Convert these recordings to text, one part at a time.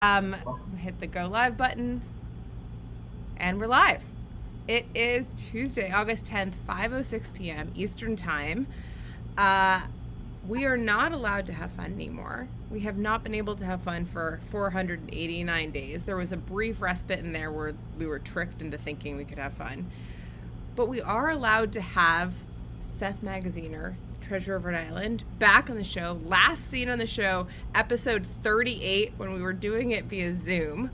Hit the go live button, and we're live. It is Tuesday, August 10th, 5:06 p.m. Eastern Time. We are not allowed to have fun anymore. We have not been able to have fun for 489 days. There was a brief respite in there where we were tricked into thinking we could have fun. But we are allowed to have Seth Magaziner, Treasure of Rhode Island, back on the show. Last seen on the show, episode 38, when we were doing it via Zoom.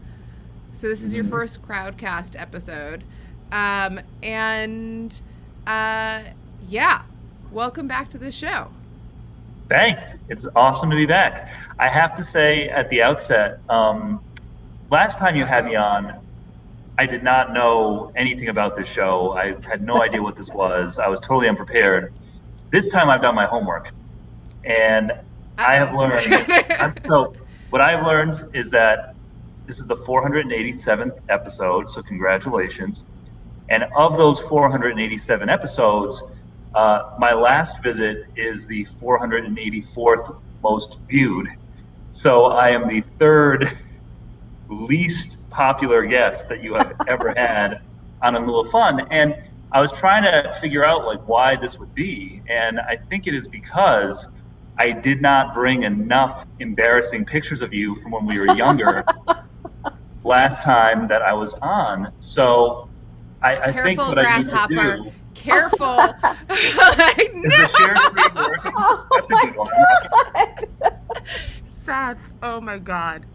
So this is your first Crowdcast episode. Yeah, welcome back to the show. Thanks. It's awesome to be back. I have to say at the outset, last time you had me on, I did not know anything about this show. I had no idea what this was. I was totally unprepared. This time I've done my homework, and I have learned. So what I've learned is that this is the 487th episode, so congratulations. And of those 487 episodes, my last visit is the 484th most viewed. So I am the third least popular guest that you have ever had on A Little Fun. And I was trying to figure out like why this would be. And I think it is because I did not bring enough embarrassing pictures of you from when we were younger last time that I was on. So I think what I need to do. Careful. Is the share screen working? That's a good one. Seth, oh my God.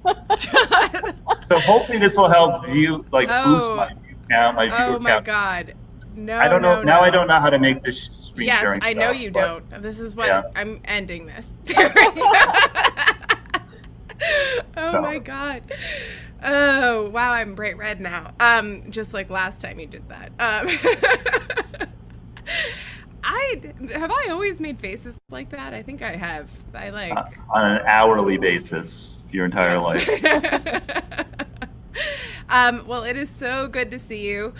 So hopefully this will help you boost my view count, my viewer count. Oh my God. No, I don't know. Now I don't know how to make this screen sharing. Yes, I know you don't. This is what I'm ending this. Oh my God. Oh wow, I'm bright red now. Just like last time you did that. I always made faces like that? I think I have. On an hourly basis your entire life. Well, it is so good to see you.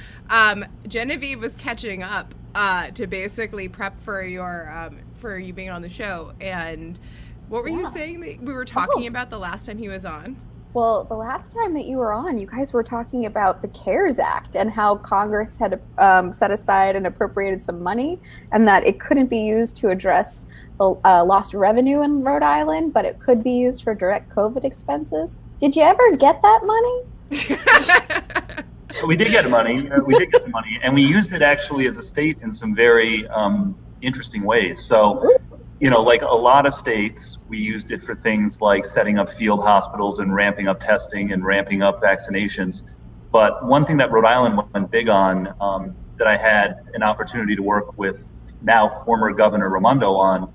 Genevieve was catching up to basically prep for you being on the show. And what were you saying that we were talking about the last time he was on? Well, the last time that you were on, you guys were talking about the CARES Act and how Congress had set aside and appropriated some money, and that it couldn't be used to address the lost revenue in Rhode Island, but it could be used for direct COVID expenses. Did you ever get that money? We did get money. We did get the money, and we used it actually as a state in some very interesting ways. So, like a lot of states, we used it for things like setting up field hospitals and ramping up testing and ramping up vaccinations. But one thing that Rhode Island went big on, that I had an opportunity to work with now former Governor Raimondo on,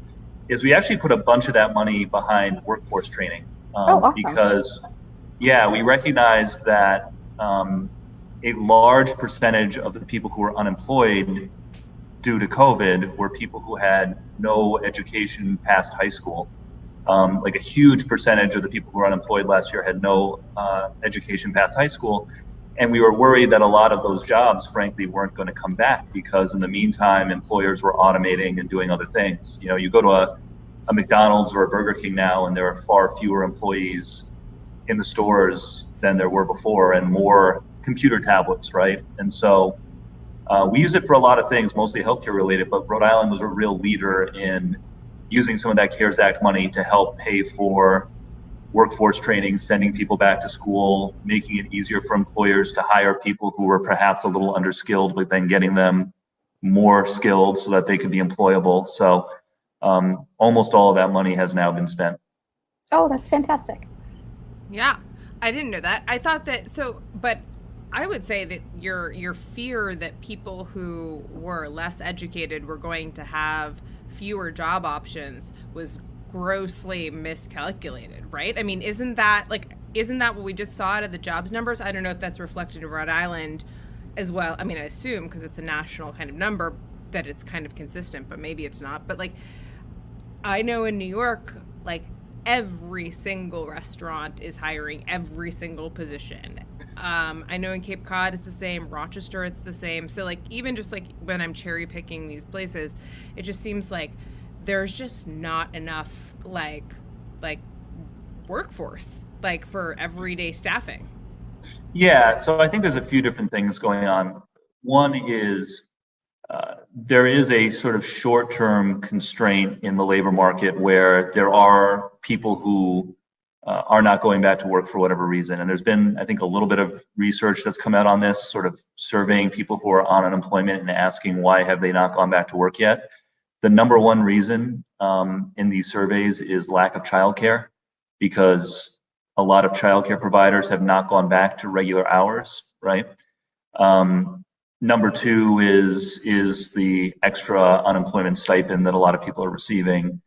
is we actually put a bunch of that money behind workforce training. Awesome. Because, we recognized that a large percentage of the people who were unemployed due to COVID were people who had no education past high school. Like a huge percentage of the people who were unemployed last year had no education past high school. And we were worried that a lot of those jobs, frankly, weren't going to come back because in the meantime, employers were automating and doing other things. You go to a McDonald's or a Burger King now, and there are far fewer employees in the stores than there were before, and more computer tablets, right? And so we use it for a lot of things, mostly healthcare related, but Rhode Island was a real leader in using some of that CARES Act money to help pay for workforce training, sending people back to school, making it easier for employers to hire people who were perhaps a little underskilled, but then getting them more skilled so that they could be employable. So almost all of that money has now been spent. Oh, that's fantastic. Yeah, I didn't know that. I thought that, but I would say that your fear that people who were less educated were going to have fewer job options was grossly miscalculated, right? I mean, isn't that what we just saw out of the jobs numbers? I don't know if that's reflected in Rhode Island as well. I mean, I assume because it's a national kind of number that it's kind of consistent, but maybe it's not. But I know in New York, every single restaurant is hiring every single position. I know in Cape Cod it's the same, Rochester it's the same. So even just when I'm cherry picking these places, it just seems like there's just not enough workforce, like for everyday staffing? Yeah, so I think there's a few different things going on. One is there is a sort of short-term constraint in the labor market where there are people who are not going back to work for whatever reason. And there's been, I think, a little bit of research that's come out on this, sort of surveying people who are on unemployment and asking why have they not gone back to work yet. The number one reason in these surveys is lack of childcare, because a lot of childcare providers have not gone back to regular hours, right? Number two is the extra unemployment stipend that a lot of people are receiving.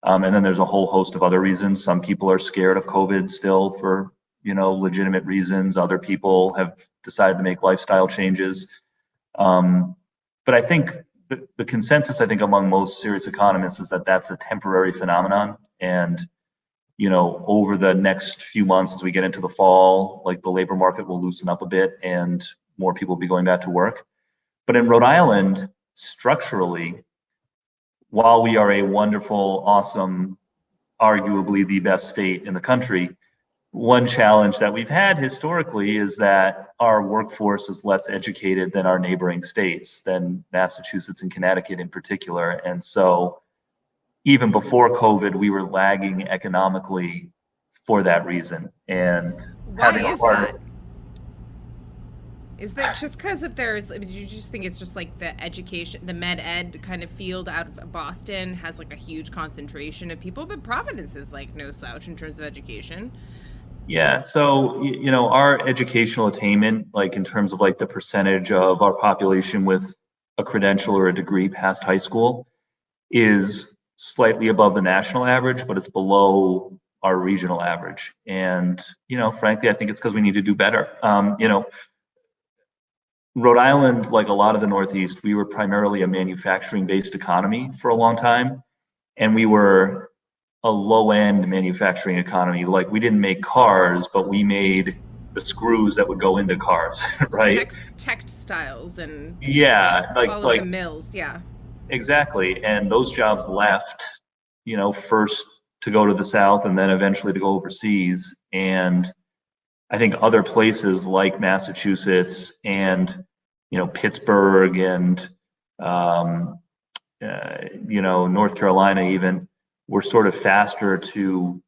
And then there's a whole host of other reasons. Some people are scared of COVID still for, legitimate reasons. Other people have decided to make lifestyle changes. But I think the consensus, I think, among most serious economists is that that's a temporary phenomenon. And, over the next few months, as we get into the fall, like the labor market will loosen up a bit and more people will be going back to work. But in Rhode Island, structurally, while we are a wonderful, awesome, arguably the best state in the country, one challenge that we've had historically is that our workforce is less educated than our neighboring states, than Massachusetts and Connecticut in particular. And so even before COVID, we were lagging economically for that reason. And Why having a is harder, that? Is that just because if there's, do you just think it's just like the education, the med ed kind of field out of Boston has like a huge concentration of people, but Providence is like no slouch in terms of education. Yeah, so our educational attainment, like in terms of like the percentage of our population with a credential or a degree past high school, is slightly above the national average, but it's below our regional average. And frankly, I think it's because we need to do better. Rhode Island, like a lot of the Northeast, we were primarily a manufacturing-based economy for a long time, and we were a low-end manufacturing economy. Like, we didn't make cars, but we made the screws that would go into cars, right? Textiles and Yeah, all of the mills. Yeah. Exactly. And those jobs left, first to go to the South and then eventually to go overseas. And I think other places like Massachusetts and, Pittsburgh and, North Carolina even, were sort of faster to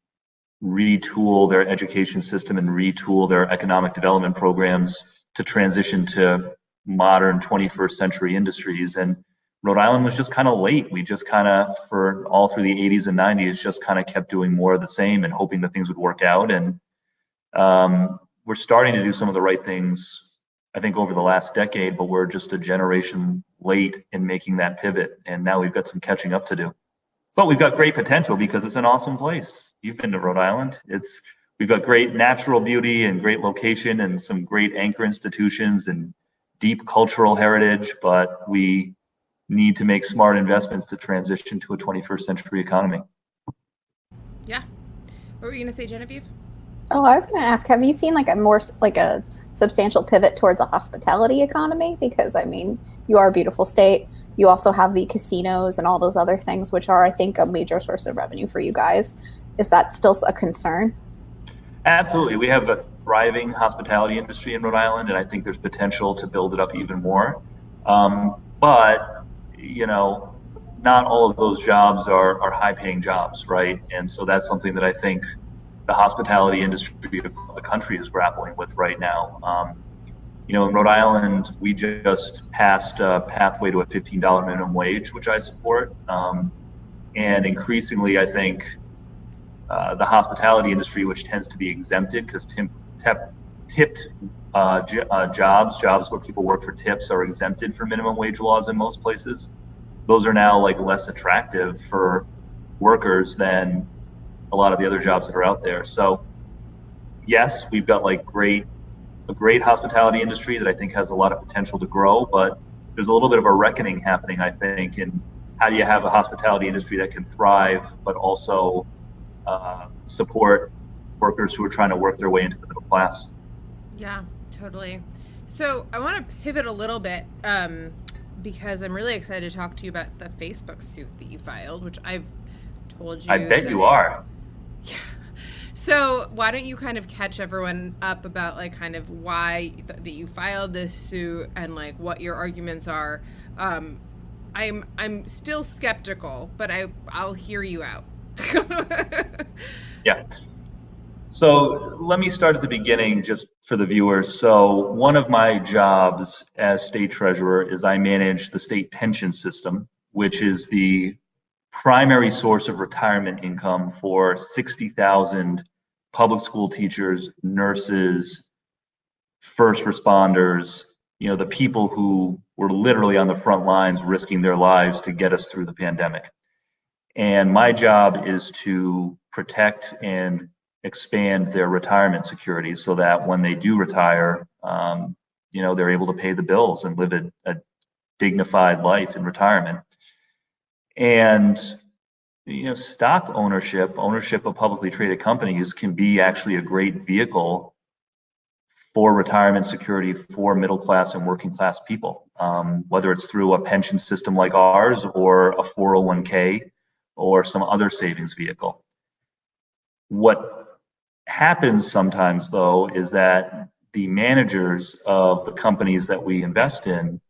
retool their education system and retool their economic development programs to transition to modern 21st century industries. And Rhode Island was just kind of late. We just kind of, for all through the 80s and 90s, just kind of kept doing more of the same and hoping that things would work out. And we're starting to do some of the right things, I think, over the last decade, but we're just a generation late in making that pivot. And now we've got some catching up to do. But we've got great potential because it's an awesome place. You've been to Rhode Island. We've got great natural beauty and great location and some great anchor institutions and deep cultural heritage, but we need to make smart investments to transition to a 21st century economy. Yeah. What were you going to say, Genevieve? Oh, I was going to ask, have you seen like a substantial pivot towards a hospitality economy? Because you are a beautiful state. You also have the casinos and all those other things, which are, I think, a major source of revenue for you guys. Is that still a concern? Absolutely. We have a thriving hospitality industry in Rhode Island, and I think there's potential to build it up even more. But, not all of those jobs are high-paying jobs, right? And so that's something that I think the hospitality industry across the country is grappling with right now. In Rhode Island, we just passed a pathway to a $15 minimum wage, which I support. And increasingly, I think the hospitality industry, which tends to be exempted because tipped jobs where people work for tips, are exempted from minimum wage laws in most places. Those are now like less attractive for workers than a lot of the other jobs that are out there. So yes, we've got like a great hospitality industry that I think has a lot of potential to grow, but there's a little bit of a reckoning happening, I think, in how do you have a hospitality industry that can thrive, but also support workers who are trying to work their way into the middle class. Yeah, totally. So I want to pivot a little bit because I'm really excited to talk to you about the Facebook suit that you filed, which I've told you. I bet you are. Yeah. So why don't you kind of catch everyone up about like kind of why that you filed this suit and like what your arguments are. I'm still skeptical, but I'll hear you out. Yeah. So let me start at the beginning just for the viewers. So one of my jobs as state treasurer is I manage the state pension system, which is the primary source of retirement income for 60,000 public school teachers, nurses, first responders, the people who were literally on the front lines risking their lives to get us through the pandemic. And my job is to protect and expand their retirement security so that when they do retire, they're able to pay the bills and live a dignified life in retirement. And stock ownership of publicly traded companies can be actually a great vehicle for retirement security for middle class and working class people, whether it's through a pension system like ours or a 401k or some other savings vehicle. What happens sometimes, though, is that the managers of the companies that we invest in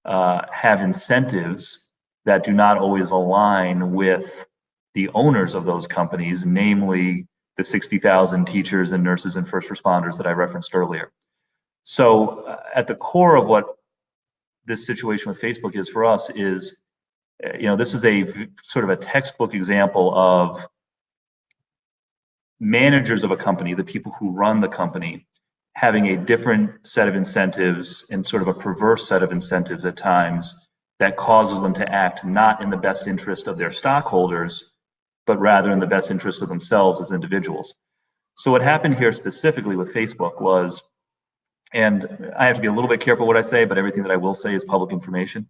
have incentives that do not always align with the owners of those companies, namely the 60,000 teachers and nurses and first responders that I referenced earlier. So at the core of what this situation with Facebook is for us is, this is a sort of a textbook example of managers of a company, the people who run the company, having a different set of incentives and sort of a perverse set of incentives at times that causes them to act not in the best interest of their stockholders, but rather in the best interest of themselves as individuals. So what happened here specifically with Facebook was, and I have to be a little bit careful what I say, but everything that I will say is public information.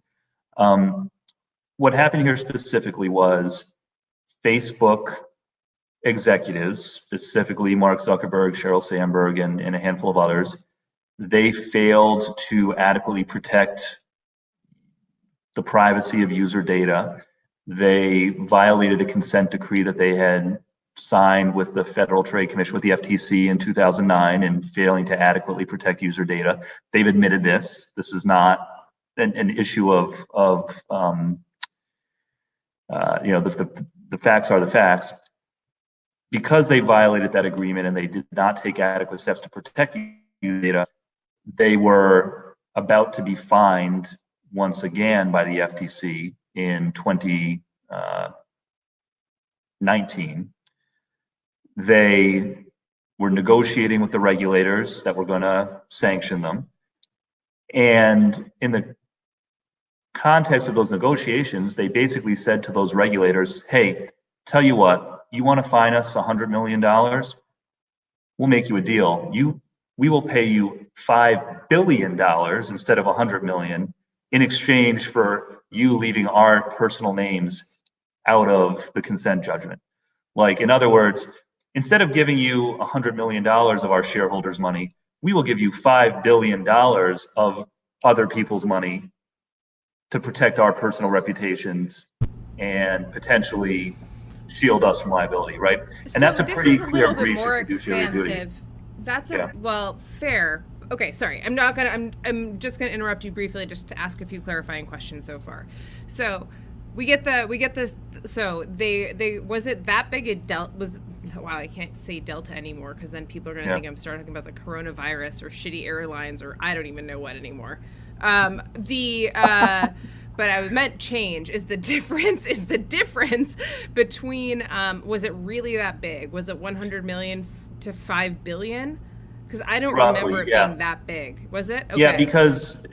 What happened here specifically was Facebook executives, specifically Mark Zuckerberg, Sheryl Sandberg, and a handful of others, they failed to adequately protect the privacy of user data. They violated a consent decree that they had signed with the Federal Trade Commission, with the FTC in 2009, and failing to adequately protect user data. They've admitted this. This is not an issue of the facts are the facts. Because they violated that agreement and they did not take adequate steps to protect user data, they were about to be fined once again by the FTC in 2019. They were negotiating with the regulators that were going to sanction them. And in the context of those negotiations, they basically said to those regulators, hey, tell you what, you want to fine us $100 million? We'll make you a deal. We will pay you $5 billion instead of $100 million in exchange for you leaving our personal names out of the consent judgment. Like, in other words, instead of giving you $100 million of our shareholders' money, we will give you $5 billion of other people's money to protect our personal reputations and potentially shield us from liability, right? And so that's a pretty clear bit breach more of fiduciary duty. expansive. That's Yeah. well, fair. Okay, sorry. I'm just gonna interrupt you briefly just to ask a few clarifying questions so far. So we get this. So they was it that big a delta? Wow, I can't say Delta anymore because then people are gonna think I'm starting talking about the coronavirus or shitty airlines or I don't even know what anymore. But I meant change is the difference between was it really that big? Was it 100 million to 5 billion? Because I don't remember it being that big. Was it? Okay. Yeah, because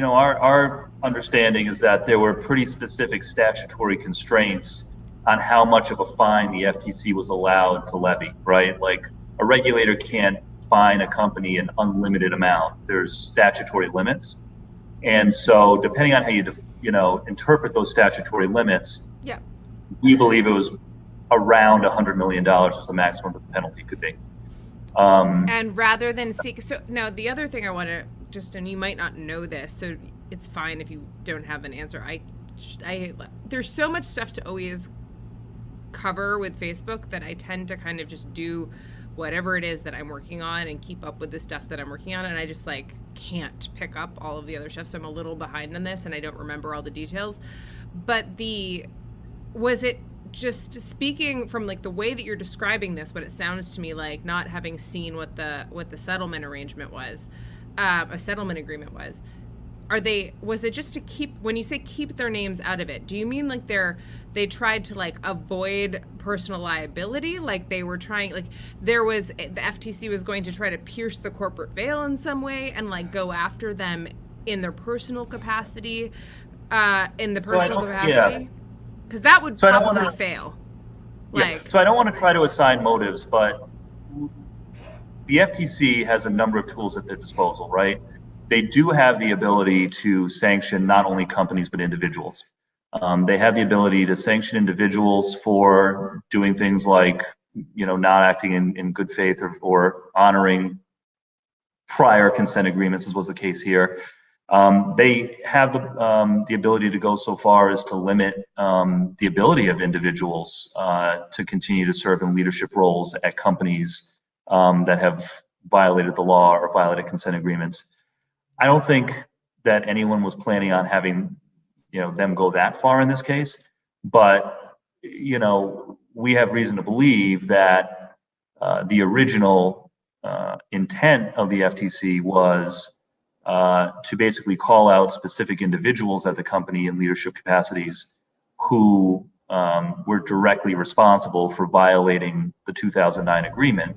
our understanding is that there were pretty specific statutory constraints on how much of a fine the FTC was allowed to levy, right? Like, a regulator can't fine a company an unlimited amount. There's statutory limits. And so depending on how you interpret those statutory limits, yeah, we believe it was around $100 million was the maximum that the penalty could be. And rather than seek, so now the other thing I want to and you might not know this, so it's fine if you don't have an answer. There's so much stuff to always cover with Facebook that I tend to kind of just do whatever it is that I'm working on and keep up with the stuff that I'm working on. And I just like can't pick up all of the other stuff. So I'm a little behind on this and I don't remember all the details. But was it just speaking from like the way that you're describing this, what it sounds to me like, not having seen what the settlement arrangement was, a settlement agreement was, was it just to keep, when you say keep their names out of it, do you mean like they tried to like avoid personal liability? Like they were trying, like the FTC was going to try to pierce the corporate veil in some way and like go after them in their personal capacity, capacity? Because that would probably fail. So I don't want to try to assign motives, but the FTC has a number of tools at their disposal, right? They do have the ability to sanction not only companies, but individuals. They have the ability to sanction individuals for doing things like, not acting in good faith or honoring prior consent agreements, as was the case here. They have the ability to go so far as to limit the ability of individuals to continue to serve in leadership roles at companies that have violated the law or violated consent agreements. I don't think that anyone was planning on having, them go that far in this case, but, we have reason to believe that the original intent of the FTC was to basically call out specific individuals at the company in leadership capacities who were directly responsible for violating the 2009 agreement.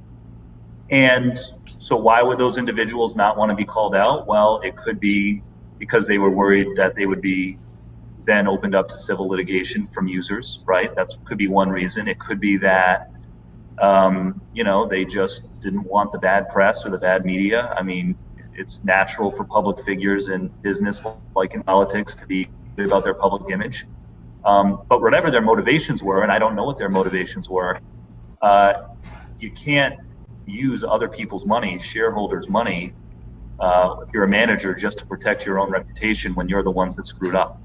And so why would those individuals not want to be called out? Well, it could be because they were worried that they would be then opened up to civil litigation from users, right? That could be one reason. It could be that, they just didn't want the bad press or the bad media. I mean, it's natural for public figures in business, like in politics, to be about their public image. But whatever their motivations were, and I don't know what their motivations were, you can't use other people's money, shareholders' money, if you're a manager, just to protect your own reputation when you're the ones that screwed up.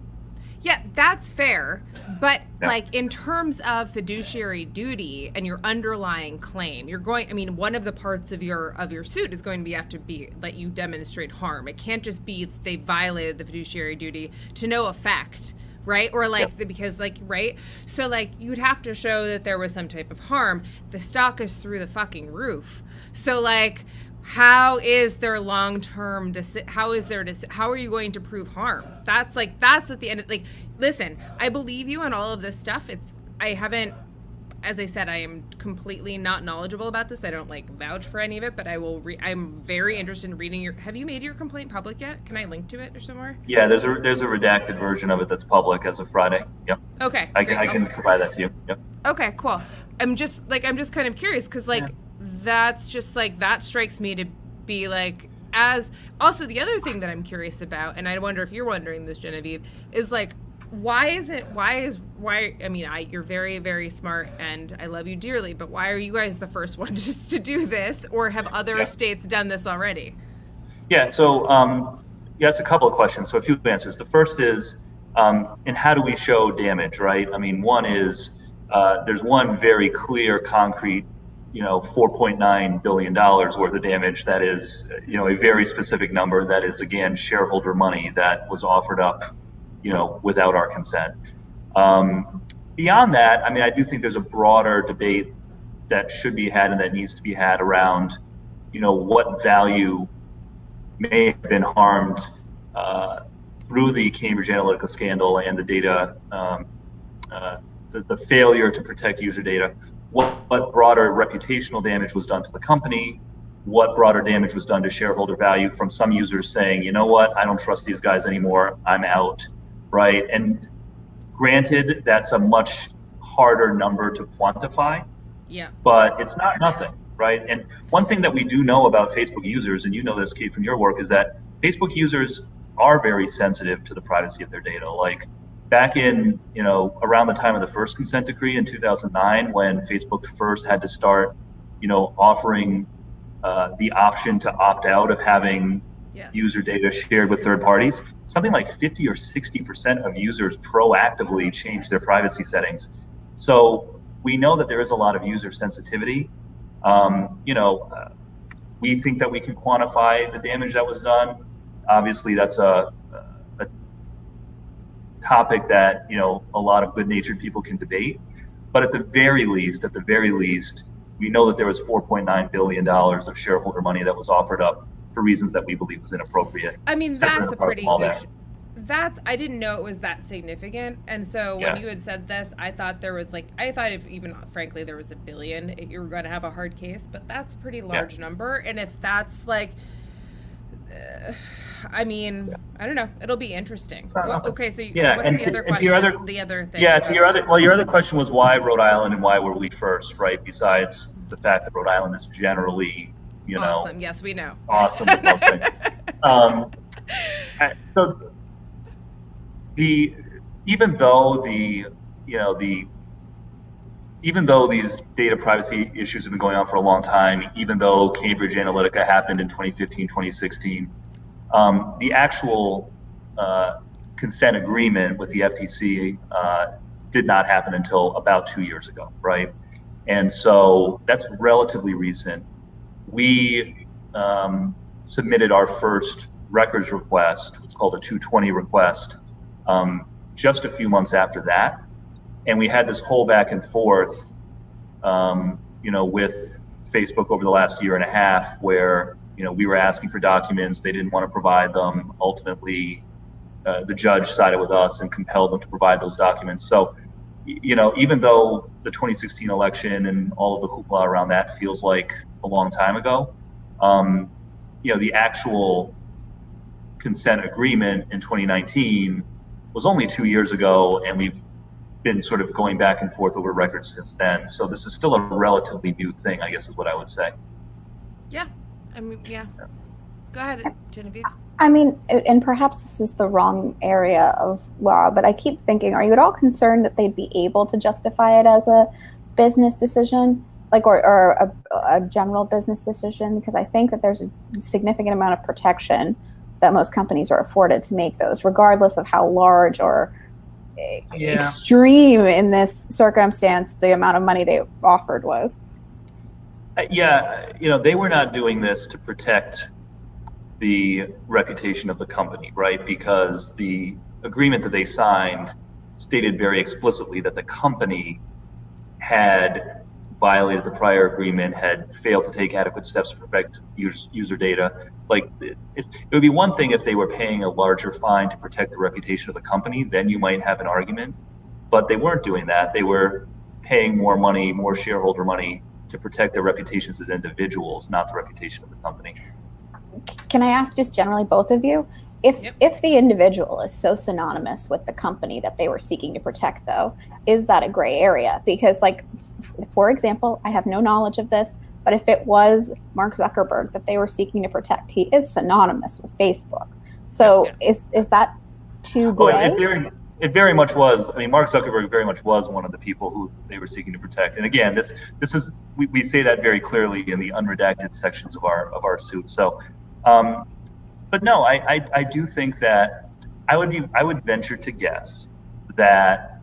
Yeah, that's fair. But like in terms of fiduciary duty and your underlying claim, one of the parts of your suit is going to have to be let you demonstrate harm. It can't just be they violated the fiduciary duty to no effect, right? Or because right? So like you'd have to show that there was some type of harm. The stock is through the fucking roof. So like how is there long-term how are you going to prove harm? That's at the end of, listen, I believe you on all of this stuff. As I said, I am completely not knowledgeable about this. I don't vouch for any of it, but I'm very interested in reading have you made your complaint public yet? Can I link to it or somewhere? Yeah, there's a redacted version of it that's public as of Friday. Yep. Okay. I can provide that to you. Yep. Okay, cool. I'm just kind of curious because that's just that strikes me to be as also the other thing that I'm curious about, and I wonder if you're wondering this, Genevieve, is you're very, very smart and I love you dearly, but why are you guys the first ones to do this, or have other states done this already? Yeah, so you asked a couple of questions, so a few answers. The first is, and how do we show damage, right? I mean, one is there's one very clear, concrete, $4.9 billion worth of damage that is, a very specific number that is, again, shareholder money that was offered up, without our consent. Beyond that, I mean, I do think there's a broader debate that should be had and that needs to be had around, what value may have been harmed through the Cambridge Analytica scandal and the data, the failure to protect user data. What broader reputational damage was done to the company? What broader damage was done to shareholder value from some users saying, you know what, I don't trust these guys anymore, I'm out, right? And granted, that's a much harder number to quantify, but it's not nothing, right? And one thing that we do know about Facebook users, and you know this, Kate, from your work, is that Facebook users are very sensitive to the privacy of their data. Like back in, around the time of the first consent decree in 2009, when Facebook first had to start, offering the option to opt out of having user data shared with third parties, something like 50 or 60% of users proactively changed their privacy settings. So we know that there is a lot of user sensitivity. We think that we can quantify the damage that was done. Obviously, that's a topic that a lot of good-natured people can debate. But at the very least, we know that there was $4.9 billion of shareholder money that was offered up for reasons that we believe was inappropriate. I mean, that's a pretty huge. I didn't know it was that significant. And so when you had said this, I thought if even frankly there was $1 billion, you were going to have a hard case, but that's a pretty large number. And if that's I don't know. It'll be interesting. Okay, so what's the other question? The other thing. Yeah, your other question was why Rhode Island and why were we first, right? Besides the fact that Rhode Island is generally, awesome. Yes, we know. Awesome. So even though these data privacy issues have been going on for a long time, even though Cambridge Analytica happened in 2015, 2016, the actual consent agreement with the FTC did not happen until about 2 years ago, right? And so that's relatively recent. We submitted our first records request, what's called a 220 request, just a few months after that. And we had this whole back and forth, with Facebook over the last year and a half where, we were asking for documents, they didn't want to provide them. Ultimately, the judge sided with us and compelled them to provide those documents. So, even though the 2016 election and all of the hoopla around that feels like a long time ago, the actual consent agreement in 2019 was only 2 years ago, and we've been sort of going back and forth over records since then. So this is still a relatively new thing, I guess is what I would say. Yeah. Yeah. Go ahead, Genevieve. And perhaps this is the wrong area of law, but I keep thinking, are you at all concerned that they'd be able to justify it as a business decision, or a general business decision? Because I think that there's a significant amount of protection that most companies are afforded to make those, regardless of how large or extreme in this circumstance the amount of money they offered was. They were not doing this to protect the reputation of the company, right? Because the agreement that they signed stated very explicitly that the company had violated the prior agreement, had failed to take adequate steps to protect user data. It would be one thing if they were paying a larger fine to protect the reputation of the company, then you might have an argument. But they weren't doing that. They were paying more money, more shareholder money to protect their reputations as individuals, not the reputation of the company. Can I ask just generally both of you, if the individual is so synonymous with the company that they were seeking to protect, though, is that a gray area? Because, for example, I have no knowledge of this, but if it was Mark Zuckerberg that they were seeking to protect, he is synonymous with Facebook. So is that too gray? It very much was. Mark Zuckerberg very much was one of the people who they were seeking to protect. And again, this is we say that very clearly in the unredacted sections of our suit. So, but no, I do think that I would venture to guess that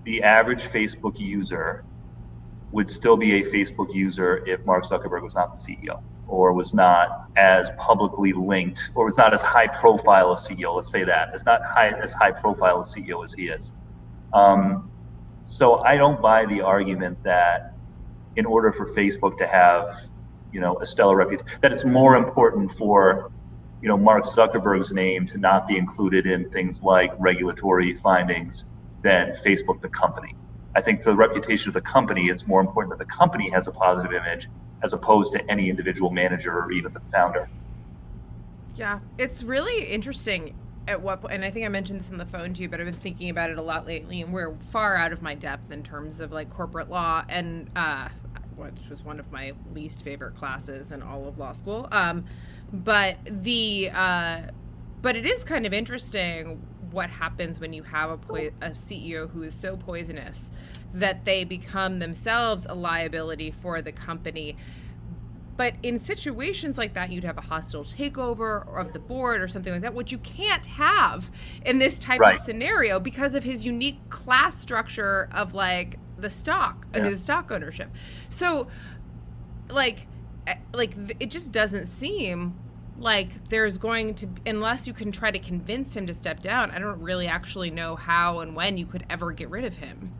the average Facebook user would still be a Facebook user if Mark Zuckerberg was not the CEO, or was not as publicly linked, or was not as high profile a CEO. Let's say that it's not as high profile a CEO as he is. So I don't buy the argument that in order for Facebook to have, a stellar reputation, that it's more important for, Mark Zuckerberg's name to not be included in things like regulatory findings than Facebook, the company. I think for the reputation of the company, it's more important that the company has a positive image as opposed to any individual manager or even the founder. Yeah, it's really interesting at what point, and I think I mentioned this on the phone to you, but I've been thinking about it a lot lately, and we're far out of my depth in terms of corporate law, and which was one of my least favorite classes in all of law school. But it is kind of interesting what happens when you have a CEO who is so poisonous that they become themselves a liability for the company. But in situations like that, you'd have a hostile takeover of the board or something like that, which you can't have in this type of scenario because of his unique class structure of the stock, his stock ownership. So like it just doesn't seem like there's going to, unless you can try to convince him to step down. I don't really actually know how and when you could ever get rid of him.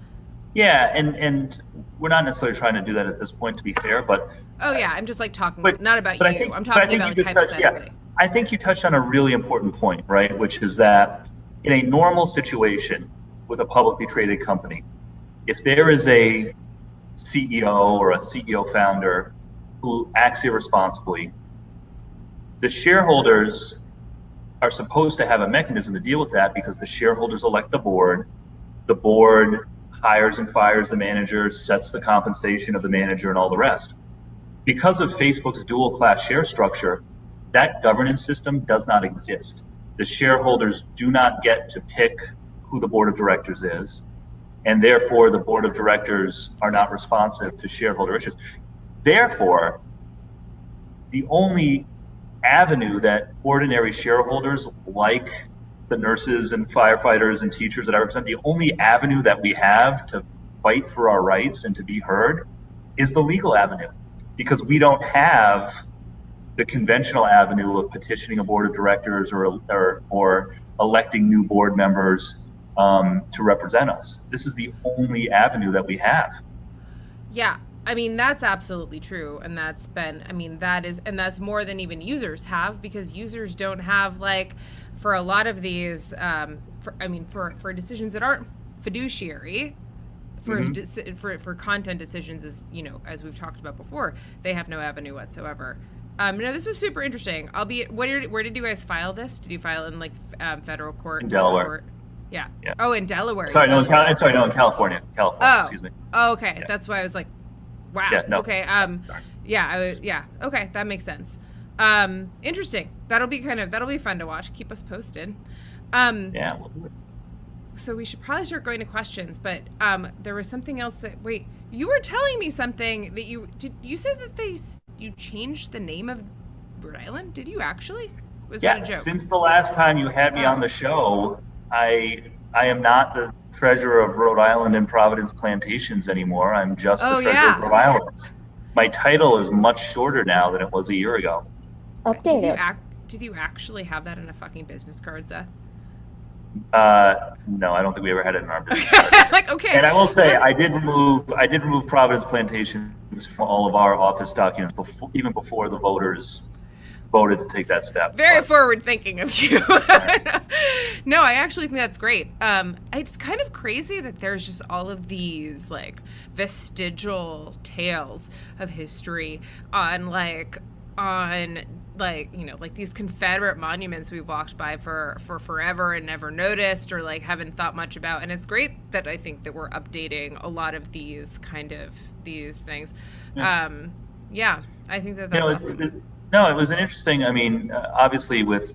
Yeah, and we're not necessarily trying to do that at this point, to be fair, but oh yeah, I'm just like talking but, not about but you. I think, I'm talking about like hypothetically. I think you touched on a really important point, right? Which is that in a normal situation with a publicly traded company, if there is a CEO or a CEO founder who acts irresponsibly, the shareholders are supposed to have a mechanism to deal with that because the shareholders elect the board hires and fires the manager, sets the compensation of the manager, and all the rest. Because of Facebook's dual class share structure, that governance system does not exist. The shareholders do not get to pick who the board of directors is, and therefore the board of directors are not responsive to shareholder issues. Therefore, the only avenue that ordinary shareholders like the nurses and firefighters and teachers that I represent, the only avenue that we have to fight for our rights and to be heard is the legal avenue, because we don't have the conventional avenue of petitioning a board of directors or electing new board members to represent us. This is the only avenue that we have. Yeah, I mean, that's absolutely true. And that's been, I mean, that's more than even users have, because users don't have, like, for a lot of these, for decisions that aren't fiduciary, for content decisions, as you know, as we've talked about before, they have no avenue whatsoever. No, this is super interesting. Where did you guys file this? Did you file in like federal court? In Delaware. Court? Yeah. Oh, in Delaware. Sorry, no, in California. California. Excuse me. Oh, okay. Yeah. That's why I was like, wow. Yeah, no. Okay. Yeah. Okay, that makes sense. Interesting. That'll be fun to watch. Keep us posted. Yeah. So we should probably start going to questions, but there was something else you were telling me something that you said that you changed the name of Rhode Island? Did you actually? Was that a joke? Since the last time you had me on the show, I am not the treasurer of Rhode Island and Providence Plantations anymore. I'm just the treasurer of Rhode Island. My title is much shorter now than it was a year ago. Updated. Did you actually have that in a fucking business card, Seth? No, I don't think we ever had it in our business card. Like, okay. And I will say, I did remove Providence Plantations from all of our office documents even before the voters voted to take that step. Very forward thinking of you. No, I actually think that's great. It's kind of crazy that there's just all of these like vestigial tales of history on these Confederate monuments we've walked by for forever and never noticed or like haven't thought much about. And it's great that I think that we're updating a lot of these things. Yeah, I think that's awesome. No, it was an interesting, obviously with,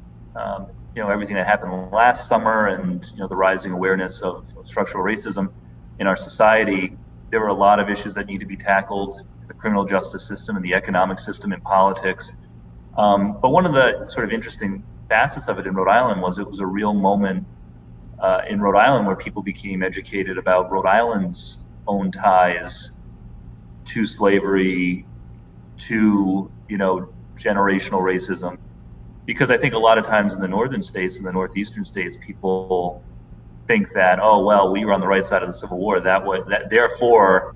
everything that happened last summer and, the rising awareness of structural racism in our society, there were a lot of issues that need to be tackled in the criminal justice system and the economic system and politics. But one of the sort of interesting facets of it in Rhode Island was it was a real moment in Rhode Island where people became educated about Rhode Island's own ties to slavery, to, generational racism. Because I think a lot of times in the northern states and the northeastern states, people think that, oh, well, we were on the right side of the Civil War. Therefore,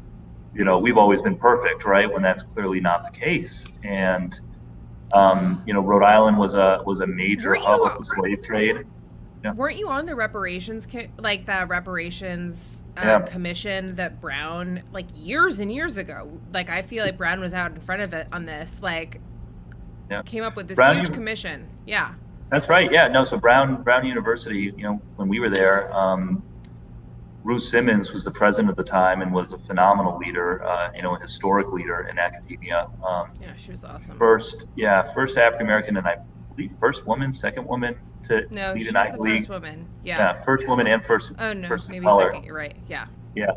we've always been perfect, right? When that's clearly not the case. And Rhode Island was a major hub of the slave trade. Yeah. Weren't you on the reparations, commission that Brown, like years and years ago, like I feel like Brown was out in front of it on this, came up with this huge commission. Yeah. That's right. Yeah. No. So Brown University, when we were there, Ruth Simmons was the president at the time and was a phenomenal leader, a historic leader in academia. She was awesome. First African American and I believe first woman, second woman to lead an Ivy League. First woman. Yeah. Yeah, first woman and first. Oh no, first maybe color. second. You're right. Yeah. Yeah.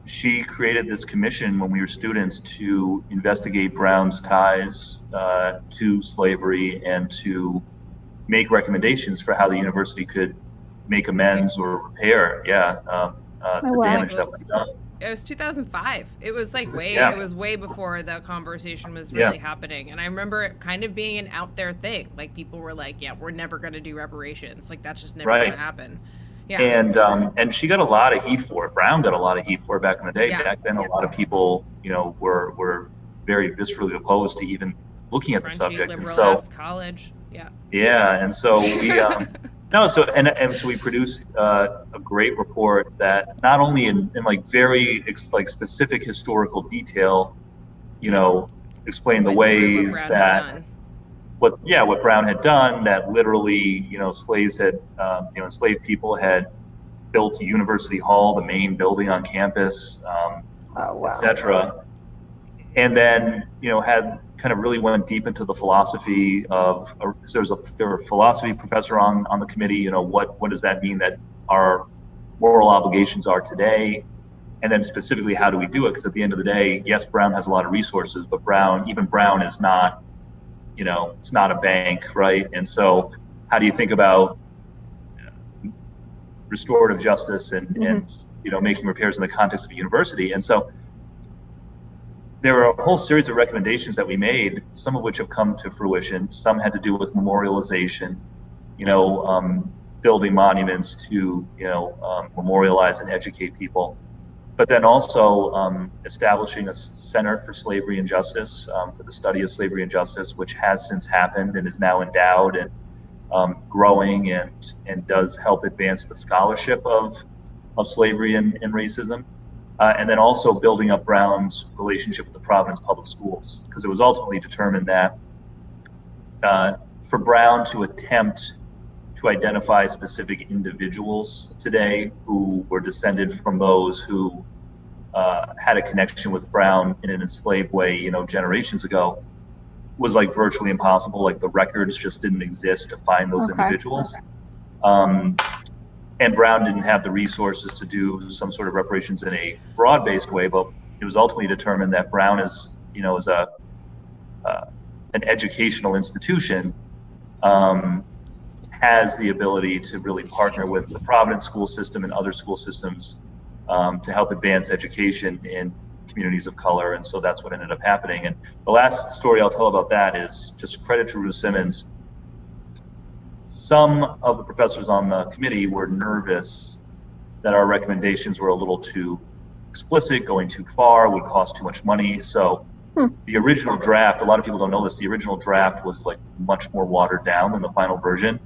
She created this commission when we were students to investigate Brown's ties to slavery and to make recommendations for how the university could make amends or repair, the damage that was done. It was 2005. It was like Yeah. it was way before the conversation was Yeah. really happening. And I remember it kind of being an out there thing. Like people were like, yeah, we're never going to do reparations. Like that's just never Right. going to happen. Yeah. And she got a lot of heat for it. Brown got a lot of heat for it back in the day. Yeah. Back then, a lot of people, were very viscerally opposed to even looking at the Crunchy, subject. And liberal so, ass college. Yeah. yeah, and so we, so we produced a great report that not only in like very like specific historical detail, explained the Went through what ways Brown had that done. what Brown had done, that literally, slaves had, enslaved people had built University Hall, the main building on campus, Oh, wow. etc. And then, had kind of really went deep into the philosophy of, there was a philosophy professor on the committee, what does that mean that our moral obligations are today? And then specifically, how do we do it? Because at the end of the day, yes, Brown has a lot of resources, but even Brown is not, it's not a bank, right? And so how do you think about restorative justice and making repairs in the context of a university? And so there are a whole series of recommendations that we made, some of which have come to fruition. Some had to do with memorialization, building monuments to, memorialize and educate people. But then also establishing a center for slavery and justice, for the study of slavery and justice, which has since happened and is now endowed and growing and does help advance the scholarship of slavery and racism. And then also building up Brown's relationship with the Providence Public Schools, because it was ultimately determined that for Brown to attempt to identify specific individuals today who were descended from those who had a connection with Brown in an enslaved way, generations ago, was like virtually impossible. Like the records just didn't exist to find those individuals. And Brown didn't have the resources to do some sort of reparations in a broad-based way, but it was ultimately determined that Brown is an educational institution, has the ability to really partner with the Providence school system and other school systems to help advance education in communities of color. And so that's what ended up happening. And the last story I'll tell about that is just credit to Ruth Simmons. Some of the professors on the committee were nervous that our recommendations were a little too explicit, going too far, would cost too much money. So the original draft, a lot of people don't know this, the original draft was like much more watered down than the final version.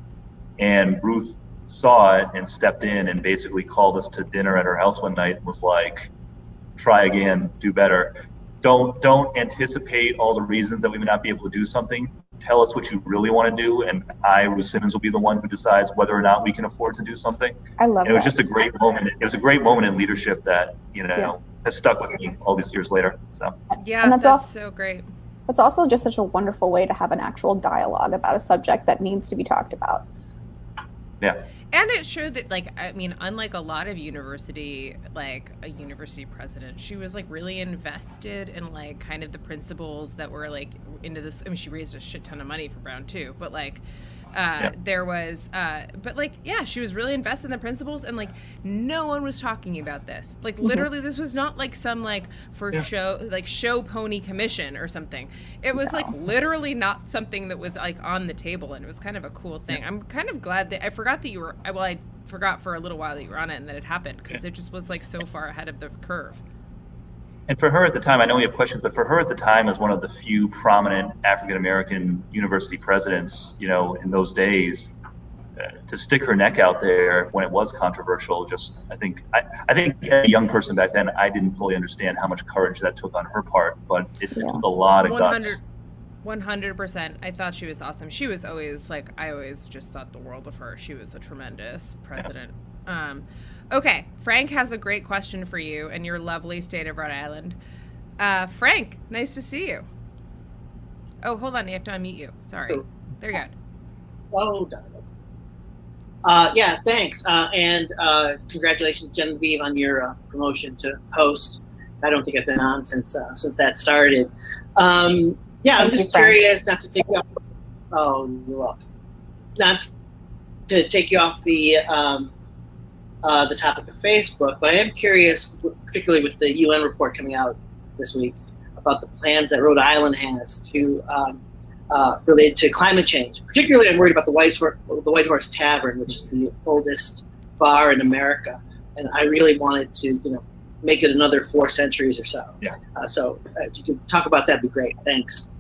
And Ruth saw it and stepped in and basically called us to dinner at her house one night and was like, try again, do better. Don't anticipate all the reasons that we may not be able to do something. Tell us what you really want to do, and Ruth Simmons, will be the one who decides whether or not we can afford to do something. I love it. It was just a great moment. It was a great moment in leadership that, has stuck with me all these years later. So yeah, and that's so great. It's also just such a wonderful way to have an actual dialogue about a subject that needs to be talked about. Yeah. And it showed that, unlike a lot of university president, she was, really invested in, kind of the principles that were, into this. I mean, she raised a shit ton of money for Brown, too. But, there was, she was really invested in the principles. And, no one was talking about this. Literally, this was not, some, show pony commission or something. It was, literally not something that was, on the table. And it was kind of a cool thing. I'm kind of glad that I forgot that you were, I forgot for a little while that you were on it and that it happened, because it just was, so far ahead of the curve. And for her at the time, I know you have questions, but for her at the time, as one of the few prominent African-American university presidents, in those days, to stick her neck out there when it was controversial, I think as a young person back then, I didn't fully understand how much courage that took on her part, but it took a lot of guts. 100%. I thought she was awesome. She was always I always just thought the world of her. She was a tremendous president. Yeah. Okay, Frank has a great question for you in your lovely state of Rhode Island. Frank, nice to see you. Oh, hold on, you have to unmute you. Sorry. There you go. Oh, yeah, thanks. And congratulations, Genevieve, on your promotion to host. I don't think I've been on since that started. Yeah, I'm just curious, not to take you off. Oh, you're welcome. Not to take you off the the topic of Facebook, but I am curious, particularly with the UN report coming out this week, about the plans that Rhode Island has to related to climate change. Particularly, I'm worried about the White Horse Tavern, which is the oldest bar in America, and I really wanted to, make it another 4 centuries or so. Yeah. So if you could talk about that, that'd be great. Thanks.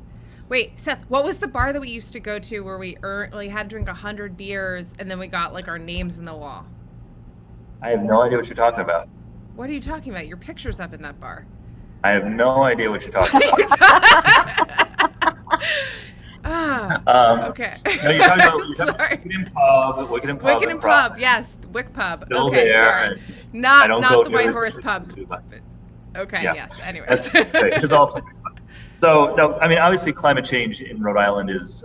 Wait, Seth, what was the bar that we used to go to where we had to drink 100 beers and then we got like our names in the wall? I have no idea what you're talking about. What are you talking about? Your picture's up in that bar. I have no idea what you're talking about. Okay. No, you're talking about Wicked and Pub. Wicked and Pub, yes. Wick Pub. Still okay, there. sorry. Not the White near Horse Pub. Okay, Yeah. yes. Anyways. Which is also so. No, I mean, obviously, climate change in Rhode Island is.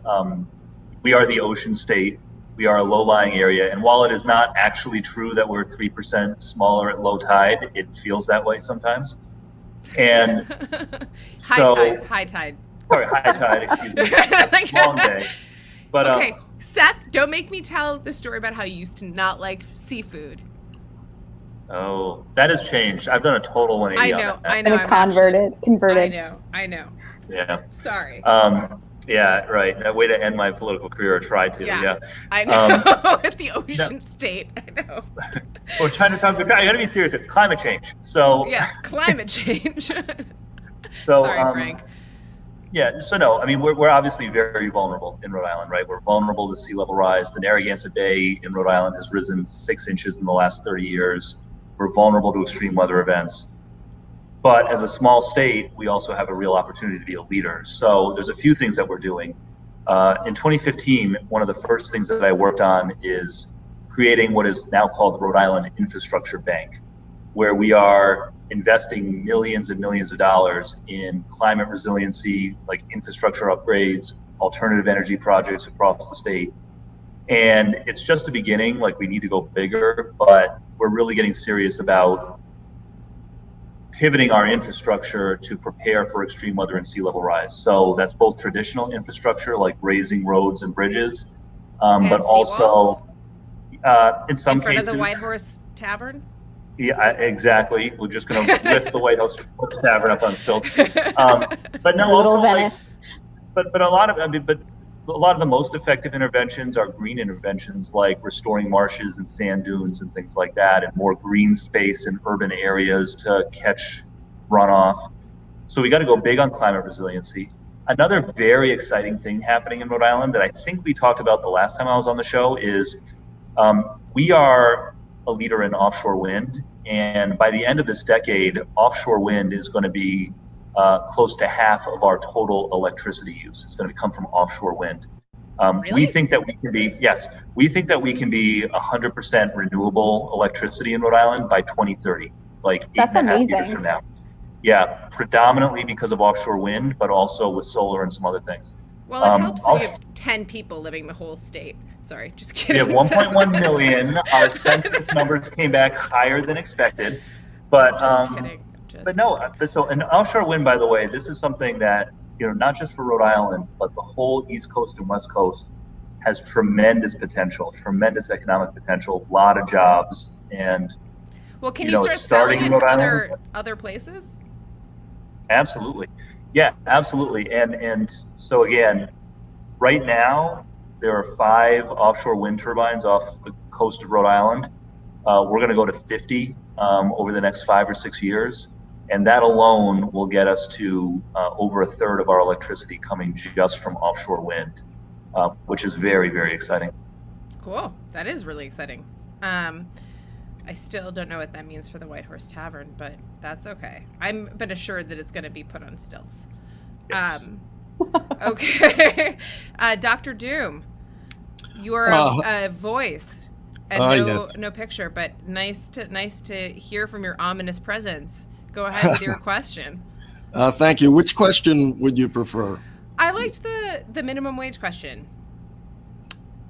We are the ocean state. We are a low-lying area, and while it is not actually true that we're 3% smaller at low tide, it feels that way sometimes. And high tide. Sorry, high tide. Excuse me. Long day. But okay, Seth, don't make me tell the story about how you used to not like seafood. Oh, that has changed. I've done a total 180. I know. And converted. I know. Yeah. Sorry. Yeah, right. That way to end my political career, or try to. Yeah. I know. At the ocean state. I know. We're trying to talk. I got to be serious. It's climate change. So. Yes, climate change. So. Sorry, Frank. Yeah. So no, I mean we're obviously very vulnerable in Rhode Island, right? We're vulnerable to sea level rise. The Narragansett Bay in Rhode Island has risen 6 inches in the last 30 years. We're vulnerable to extreme weather events. But as a small state, we also have a real opportunity to be a leader. So there's a few things that we're doing. In 2015, one of the first things that I worked on is creating what is now called the Rhode Island Infrastructure Bank, where we are investing millions and millions of dollars in climate resiliency, like infrastructure upgrades, alternative energy projects across the state. And it's just the beginning, like we need to go bigger, but we're really getting serious about pivoting our infrastructure to prepare for extreme weather and sea level rise. So that's both traditional infrastructure, like raising roads and bridges, but also in some cases. In front of the White Horse Tavern? Yeah, exactly. We're just going to lift the White Horse Tavern up on stilts. But no, Little also Venice. But a lot of the most effective interventions are green interventions, like restoring marshes and sand dunes and things like that, and more green space in urban areas to catch runoff. So we got to go big on climate resiliency. Another very exciting thing happening in Rhode Island that I think we talked about the last time I was on the show is we are a leader in offshore wind, and by the end of this decade, offshore wind is going to be close to half of our total electricity use. It's going to come from offshore wind. Really? We think that we can be 100% renewable electricity in Rhode Island by 2030, like That's 8.5 years amazing. from now. Yeah, predominantly because of offshore wind, but also with solar and some other things. Well, it helps that you have 10 people living the whole state. Sorry, just We kidding. have 1.1 million. Our census numbers came back higher than expected, but Just kidding. But no, so an offshore wind, by the way, this is something that, not just for Rhode Island, but the whole East Coast and West Coast has tremendous potential, tremendous economic potential, a lot of jobs, and Well, can you start selling it to other places? Absolutely. Yeah, absolutely. And so again, right now, there are 5 offshore wind turbines off the coast of Rhode Island. We're going to go to 50 over the next 5 or 6 years. And that alone will get us to over a third of our electricity coming just from offshore wind, which is very, very exciting. Cool. That is really exciting. I still don't know what that means for the White Horse Tavern, but that's okay. I've been assured that it's going to be put on stilts. Yes. Okay. Dr. Doom, you are a voice and yes. no picture, but nice to hear from your ominous presence. Go ahead with your question. Thank you. Which question would you prefer? I liked the minimum wage question.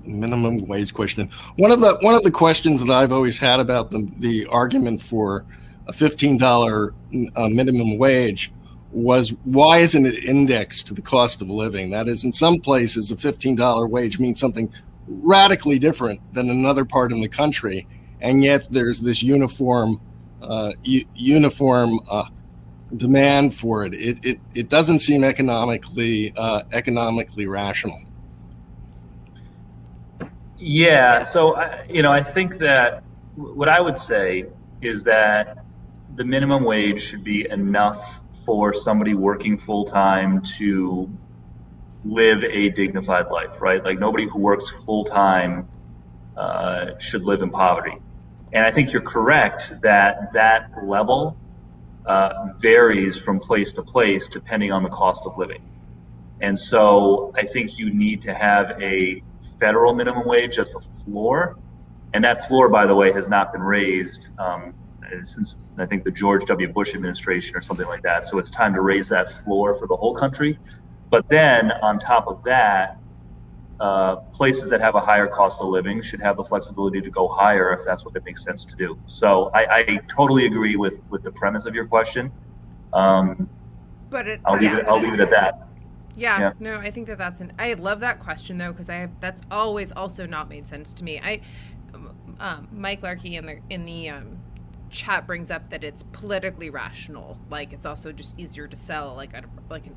Minimum wage question. One of the questions that I've always had about the argument for a $15 minimum wage was, why isn't it indexed to the cost of living? That is, in some places, a $15 wage means something radically different than another part in the country. and yet there's this uniform demand for it. It doesn't seem economically rational. Yeah. So I think that what I would say is that the minimum wage should be enough for somebody working full time to live a dignified life, right? Like nobody who works full time should live in poverty. And I think you're correct that that level varies from place to place depending on the cost of living. And so I think you need to have a federal minimum wage as a floor. And that floor, by the way, has not been raised since I think the George W. Bush administration or something like that. So it's time to raise that floor for the whole country. But then on top of that, places that have a higher cost of living should have the flexibility to go higher if that's what it makes sense to do. So I totally agree with the premise of your question. I'll leave it at that. Yeah, no, I think I love that question though, because that's always also not made sense to me. Mike Larkey in the chat brings up that it's politically rational. Like it's also just easier to sell like an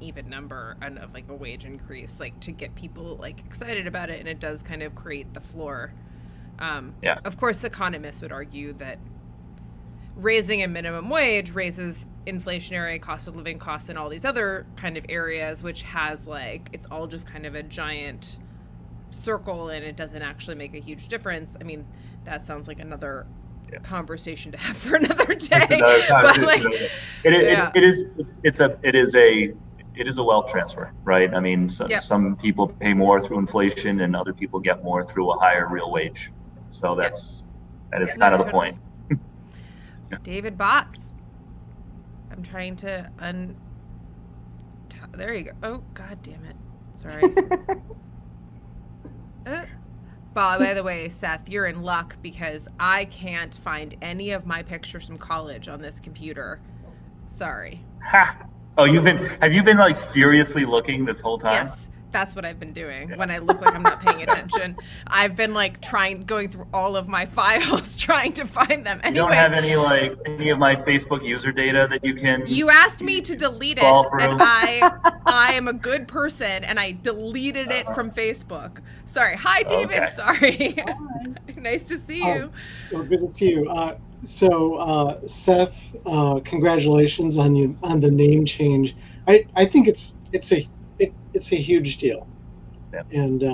even number of like a wage increase, like to get people like excited about it, and it does kind of create the floor. Of course, economists would argue that raising a minimum wage raises inflationary cost of living costs in all these other kind of areas, which has like, it's all just kind of a giant circle and it doesn't actually make a huge difference. I mean, that sounds like another conversation to have for another day. But like, it is a wealth transfer, right? I mean, some people pay more through inflation and other people get more through a higher real wage. So that is kind of the point. David Botts. I'm trying to there you go. Oh, God damn it. Sorry. By the way, Seth, you're in luck because I can't find any of my pictures from college on this computer. Sorry. Ha! Oh, have you been like furiously looking this whole time? Yes. That's what I've been doing when I look like I'm not paying attention. I've been like going through all of my files trying to find them. Anyways, you don't have any of my Facebook user data that you can. You asked me to delete it, and I am a good person, and I deleted it from Facebook. Sorry. Hi, David. Okay. Sorry. Nice to see you. Well, good to see you. So, Seth, congratulations on the name change. I think it's a huge deal, and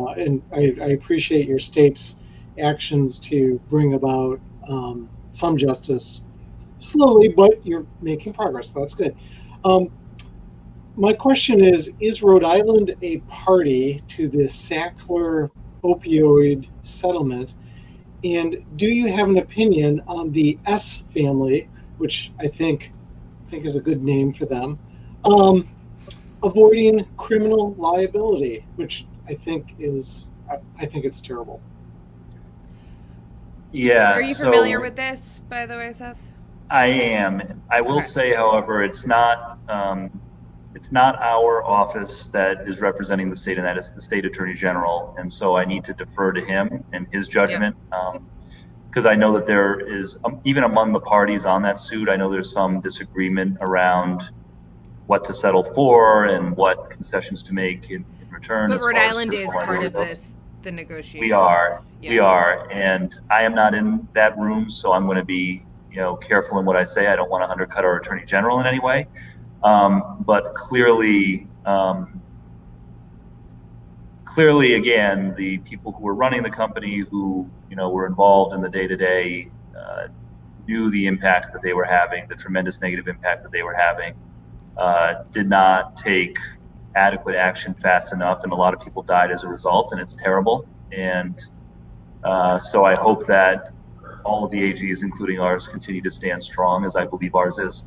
I appreciate your state's actions to bring about some justice slowly, but you're making progress. So that's good. My question is Rhode Island a party to the Sackler opioid settlement? And do you have an opinion on the S family, which I think is a good name for them, avoiding criminal liability, which I think it's terrible. Yeah. Are you familiar with this, by the way, Seth? I am. I will say, however, it's not our office that is representing the state, and that is the state attorney general. And so I need to defer to him and his judgment, because I know that there is, even among the parties on that suit, I know there's some disagreement around what to settle for and what concessions to make in return. But Rhode Island is part of the negotiations. We are, and I am not in that room, so I'm going to be, careful in what I say. I don't want to undercut our attorney general in any way. But clearly, again, the people who were running the company, who were involved in the day-to-day, knew the impact that they were having, the tremendous negative impact that they were having. Did not take adequate action fast enough, and a lot of people died as a result, and it's terrible. And so I hope that all of the AGs, including ours, continue to stand strong, as I believe ours is.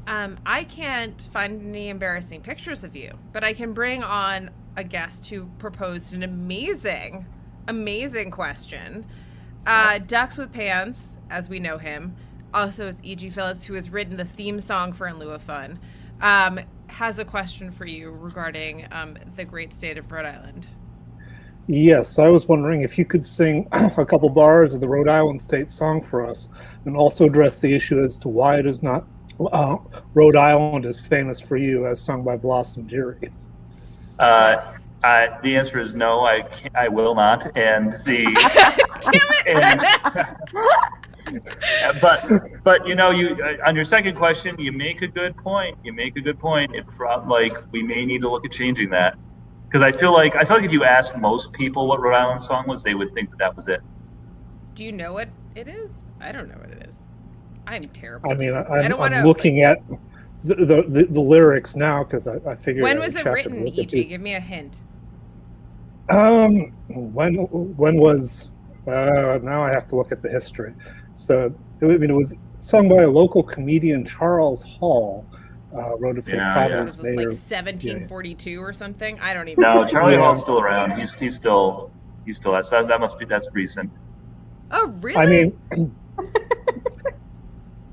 I can't find any embarrassing pictures of you, but I can bring on a guest who proposed an amazing question. Ducks with Pants, as we know him, also is E.G. Phillips, who has written the theme song for In Lieu of Fun, has a question for you regarding the great state of Rhode Island. Yes, I was wondering if you could sing a couple bars of the Rhode Island state song for us, and also address the issue as to why it is not Rhode Island is famous for you, as sung by Blossom Dearie. Yes. The answer is no. I will not. And the but you know, you on your second question, you make a good point. It's like we may need to look at changing that, because I feel like if you asked most people what Rhode Island song was, they would think that was it. Do you know what it is? I don't know what it is. I'm terrible. I mean, don't wanna, I'm looking at the lyrics now, because I figured. When was it written, E.G.? Give me a hint. When was? Now I have to look at the history. So it was sung by a local comedian, Charles Hall. Wrote it for the Providence Was this like Native. 1742 or something? I don't even. No, Charlie Hall's still around. He's still that's recent. Oh, really? I mean,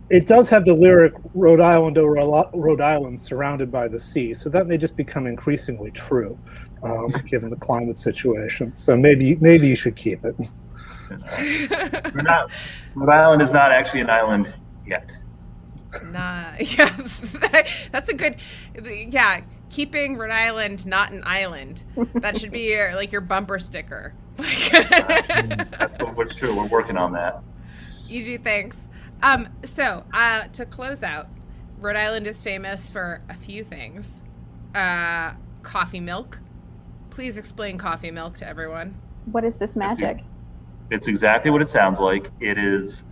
it does have the lyric "Rhode Island, oh Rhode Island, surrounded by the sea," so that may just become increasingly true, given the climate situation. So maybe you should keep it. Rhode Island is not actually an island yet. Nah, yeah, that's a good. Yeah, keeping Rhode Island not an island. That should be your bumper sticker. That's what's true. We're working on that. E.G., thanks. So to close out, Rhode Island is famous for a few things. Coffee milk. Please explain coffee milk to everyone. What is this magic? It's exactly what it sounds like. It's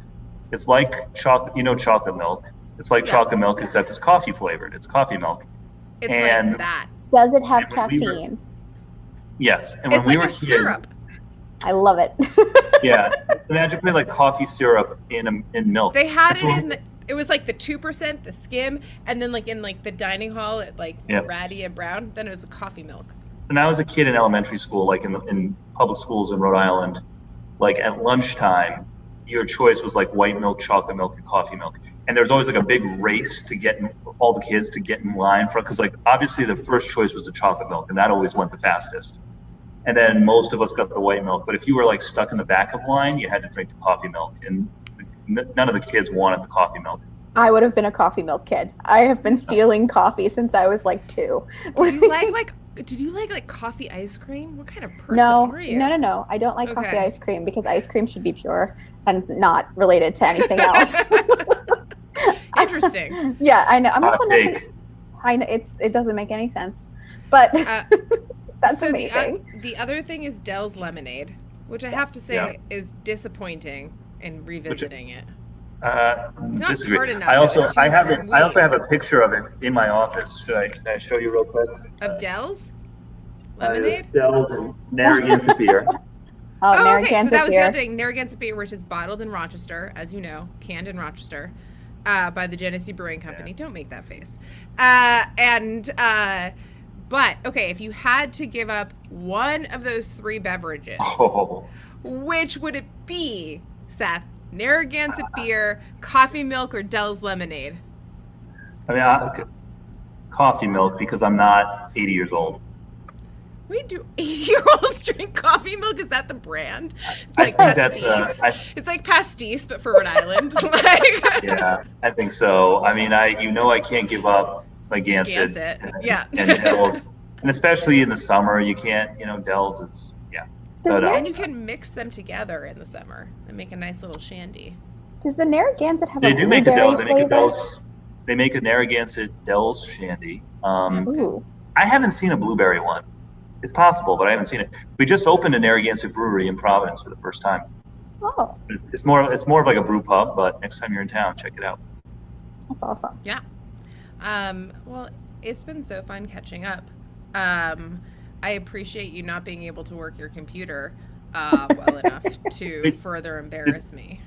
like chocolate. You know, chocolate milk. It's like chocolate milk, except it's coffee flavored. It's coffee milk. It's like that. Does it have caffeine? Yes. And it's when we like were a syrup. I love it. Yeah. Imagine putting like coffee syrup in milk. They had it was like the 2%, the skim, and then in the dining hall at Ratty and Brown, then it was the coffee milk. When I was a kid in elementary school, like in public schools in Rhode Island, like at lunchtime, your choice was like white milk, chocolate milk, and coffee milk. And there's always like a big race to get all the kids to get in line for, because obviously the first choice was the chocolate milk, and that always went the fastest. And then most of us got the white milk. But if you were stuck in the back of line, you had to drink the coffee milk, and none of the kids wanted the coffee milk. I would have been a coffee milk kid. I have been stealing coffee since I was 2. Did you like coffee ice cream? What kind of person were you? No. I don't like coffee ice cream, because ice cream should be pure and not related to anything else. Interesting. Yeah, I know. I'm Hot also take. I know it doesn't make any sense, but that's amazing. The other thing is Dell's lemonade, which I have to say is disappointing in revisiting it. It's not tart enough. I also have a picture of it in my office. Can I show you real quick? Of Dell's lemonade? Dell's and Narragansett beer. Narragansett so that was beer. the other thing. Narragansett beer, which is bottled in Rochester, as you know, canned in Rochester, by the Genesee Brewing Company. Yeah. Don't make that face. But okay, if you had to give up one of those 3 beverages, which would it be, Seth? Narragansett beer, coffee milk, or Dell's lemonade? I mean, coffee milk, because I'm not 80 years old. Wait, do 80-year-olds drink coffee milk? Is that the brand? It's like pastis. It's like pastis, but for Rhode Island. Yeah, I think so. I mean, I can't give up my Gansett. And Dell's, and especially in the summer, you can't. Dell's is and you can mix them together in the summer and make a nice little shandy. Does the Narragansett have They a do make a Dell's. flavor? They make a Narragansett Dell's shandy. Ooh. I haven't seen a blueberry one. It's possible, but I haven't seen it. We just opened a Narragansett brewery in Providence for the first time. Oh. It's more of like a brew pub, but next time you're in town, check it out. That's awesome. Yeah. Well, it's been so fun catching up. I appreciate you not being able to work your computer well enough to further embarrass me.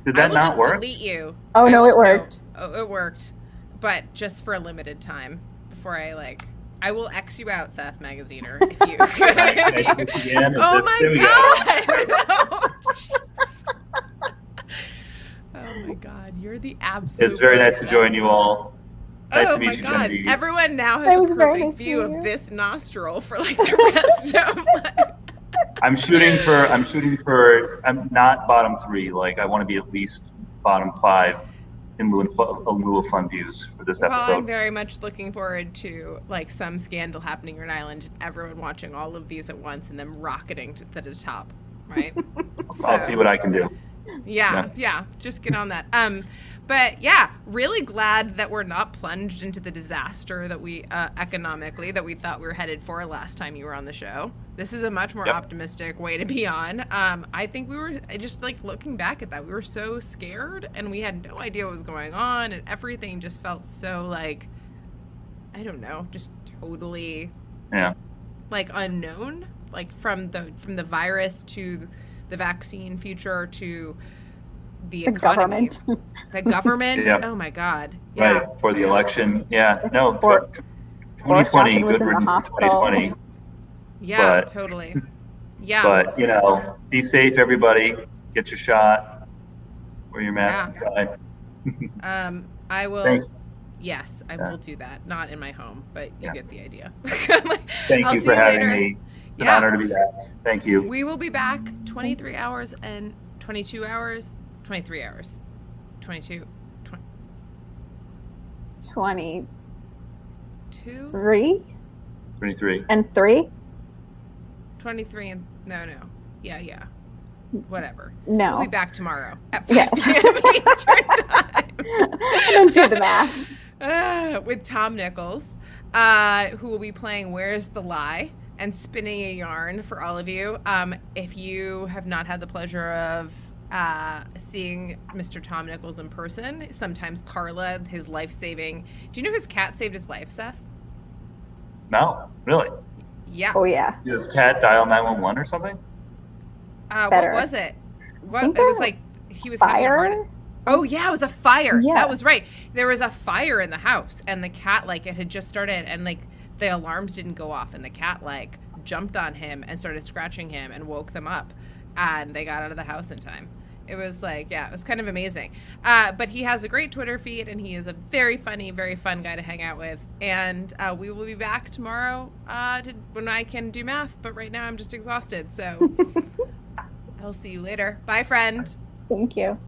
Did that not work? I will just delete you. Oh, no, it worked. Oh, it worked. But just for a limited time before I will X you out, Seth Magaziner, if you. Oh my God! No, oh my God, you're the absolute. It's very nice to join you all. Nice to meet you, God. Genevieve. Everyone now has a perfect view of this nostril for the rest of I'm shooting for. I'm not bottom 3. Like I want to be at least bottom 5 in lieu of fun views for this Well, episode. I'm very much looking forward to like some scandal happening in Rhode Island, everyone watching all of these at once, and them rocketing to the top, right? I'll see what I can do. Yeah, just get on that. But yeah, really glad that we're not plunged into the disaster that we economically that we thought we were headed for last time you were on the show. This is a much more optimistic way to be on. I think we were just like looking back at that, we were so scared and we had no idea what was going on, and everything just felt so like, I don't know, just totally like unknown, like from the virus to the vaccine future to the economy, the government. Oh my God! Yeah. Right, for the election. Yeah, no. 2020, good riddance to 2020. Yeah, totally. Yeah. But be safe, everybody. Get your shot. Wear your mask inside. I will. Yes, I will do that. Not in my home, but you get the idea. Thank you for having me. It's an honor to be back. Thank you. We will be back 23 hours and 22 hours. 23 hours. 22. 23? 23. And 3? 23 and no. Yeah. Whatever. No. We'll be back tomorrow at 5 Yes. p.m. Eastern time. I don't do the math. With Tom Nichols, who will be playing Where's the Lie and spinning a yarn for all of you. If you have not had the pleasure of seeing Mr. Tom Nichols in person, sometimes Carla, his life-saving. Do you know his cat saved his life, Seth? No, really? Yeah. Oh yeah. Did his cat dial 911 or something? What was it? What it was like? He was having a heart. Oh yeah, it was a fire. Yeah. That was right. There was a fire in the house, and the cat it had just started, and the alarms didn't go off, and the cat jumped on him and started scratching him and woke them up, and they got out of the house in time. It was it was kind of amazing. But he has a great Twitter feed, and he is a very funny, very fun guy to hang out with. And we will be back tomorrow when I can do math. But right now I'm just exhausted. So I'll see you later. Bye, friend. Thank you.